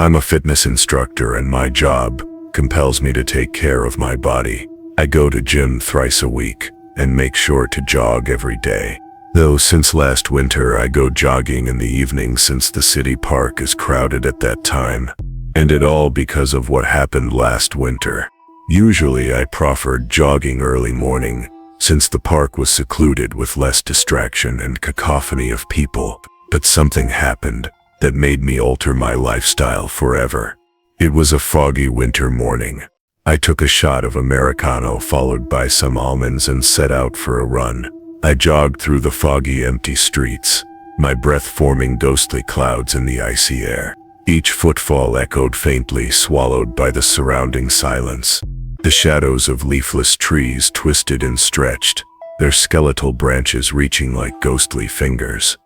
I'm a fitness instructor and my job compels me to take care of my body. I go to gym thrice a week and make sure to jog every day. Though since last winter I go jogging in the evening since the city park is crowded at that time. And it all because of what happened last winter. Usually I preferred jogging early morning since the park was secluded with less distraction and cacophony of people. But something happened that made me alter my lifestyle forever. It was a foggy winter morning. I took a shot of Americano followed by some almonds and set out for a run. I jogged through the foggy, empty streets, my breath forming ghostly clouds in the icy air. Each footfall echoed faintly, swallowed by the surrounding silence. The shadows of leafless trees twisted and stretched, their skeletal branches reaching like ghostly fingers.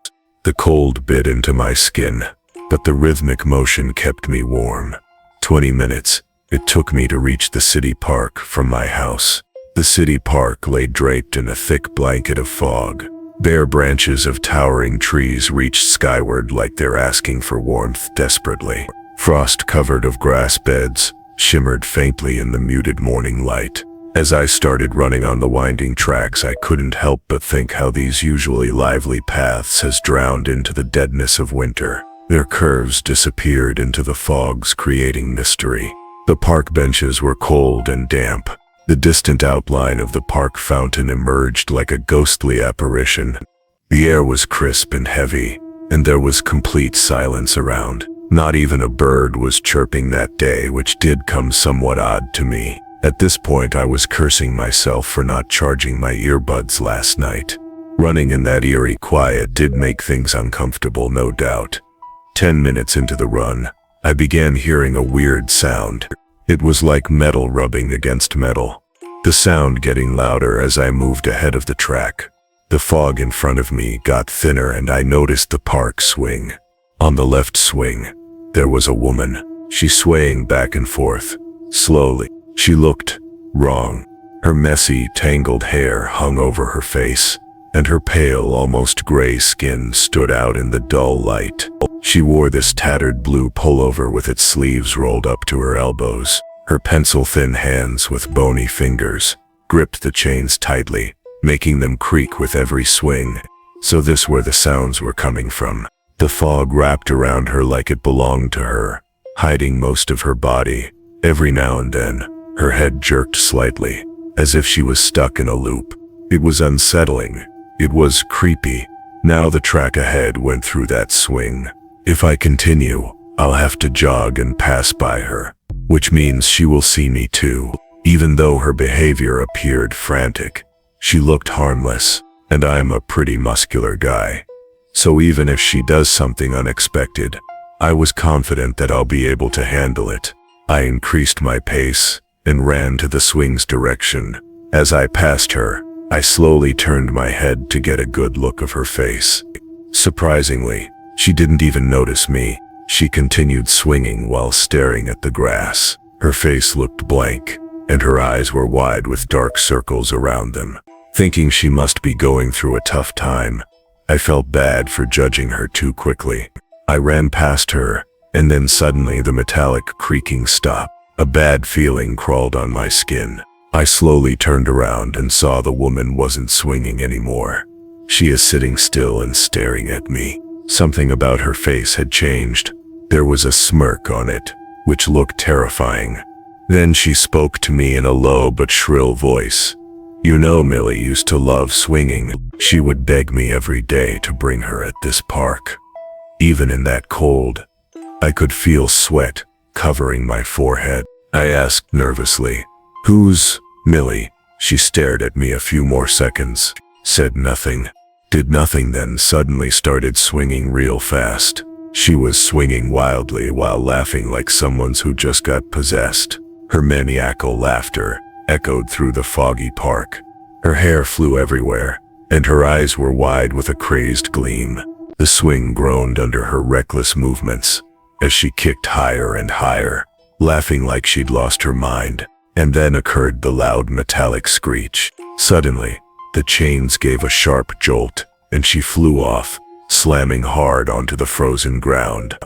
The cold bit into my skin, but the rhythmic motion kept me warm. 20 minutes it took me to reach the city park from my house. The city park lay draped in a thick blanket of fog. Bare branches of towering trees reached skyward like they're asking for warmth desperately. Frost covered of grass beds shimmered faintly in the muted morning light. As I started running on the winding tracks, I couldn't help but think how these usually lively paths has drowned into the deadness of winter. Their curves disappeared into the fogs, creating mystery. The park benches were cold and damp. The distant outline of the park fountain emerged like a ghostly apparition. The air was crisp and heavy, and there was complete silence around. Not even a bird was chirping that day, which did come somewhat odd to me. At this point, I was cursing myself for not charging my earbuds last night. Running in that eerie quiet did make things uncomfortable, no doubt. 10 minutes into the run, I began hearing a weird sound. It was like metal rubbing against metal, the sound getting louder as I moved ahead of the track. The fog in front of me got thinner and I noticed the park swing. On the left swing, there was a woman. She swaying back and forth, slowly. She looked wrong. Her messy, tangled hair hung over her face, and her pale, almost gray skin stood out in the dull light. She wore this tattered blue pullover with its sleeves rolled up to her elbows. Her pencil-thin hands with bony fingers gripped the chains tightly, making them creak with every swing. So this where the sounds were coming from. The fog wrapped around her like it belonged to her, hiding most of her body. Every now and then, her head jerked slightly, as if she was stuck in a loop. It was unsettling. It was creepy. Now the track ahead went through that swing. If I continue, I'll have to jog and pass by her, which means she will see me too. Even though her behavior appeared frantic, she looked harmless, and I'm a pretty muscular guy. So even if she does something unexpected, I was confident that I'll be able to handle it. I increased my pace and ran to the swing's direction. As I passed her, I slowly turned my head to get a good look of her face. Surprisingly, she didn't even notice me. She continued swinging while staring at the grass. Her face looked blank, and her eyes were wide with dark circles around them. Thinking she must be going through a tough time, I felt bad for judging her too quickly. I ran past her, and then suddenly the metallic creaking stopped. A bad feeling crawled on my skin. I slowly turned around and saw the woman wasn't swinging anymore. She is sitting still and staring at me. Something about her face had changed. There was a smirk on it, which looked terrifying. Then she spoke to me in a low but shrill voice. You know, Millie used to love swinging. She would beg me every day to bring her at this park. Even in that cold, I could feel sweat covering my forehead. I asked nervously, "Who's Millie?" She stared at me a few more seconds, said nothing, did nothing, then suddenly started swinging real fast. She was swinging wildly while laughing like someone who just got possessed. Her maniacal laughter echoed through the foggy park. Her hair flew everywhere, and her eyes were wide with a crazed gleam. The swing groaned under her reckless movements as she kicked higher and higher, laughing like she'd lost her mind. And then occurred the loud metallic screech. Suddenly, the chains gave a sharp jolt, and she flew off, slamming hard onto the frozen ground.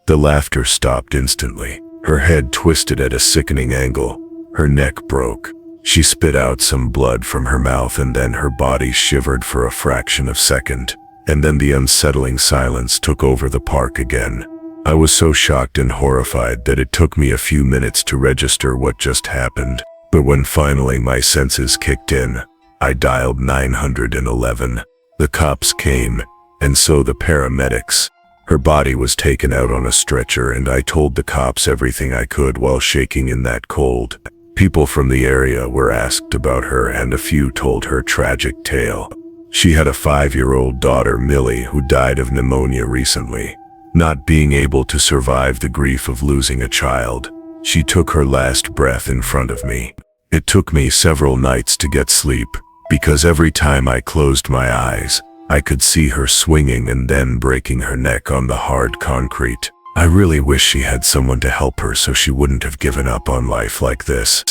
The laughter stopped instantly. Her head twisted at a sickening angle. Her neck broke. She spit out some blood from her mouth, and then her body shivered for a fraction of a second. And then the unsettling silence took over the park again. I was so shocked and horrified that it took me a few minutes to register what just happened. But when finally my senses kicked in, I dialed 911. The cops came, and so the paramedics. Her body was taken out on a stretcher, and I told the cops everything I could while shaking in that cold. People from the area were asked about her, and a few told her tragic tale. She had a 5-year-old daughter, Millie, who died of pneumonia recently. Not being able to survive the grief of losing a child, she took her last breath in front of me. It took me several nights to get sleep, because every time I closed my eyes, I could see her swinging and then breaking her neck on the hard concrete. I really wish she had someone to help her so she wouldn't have given up on life like this.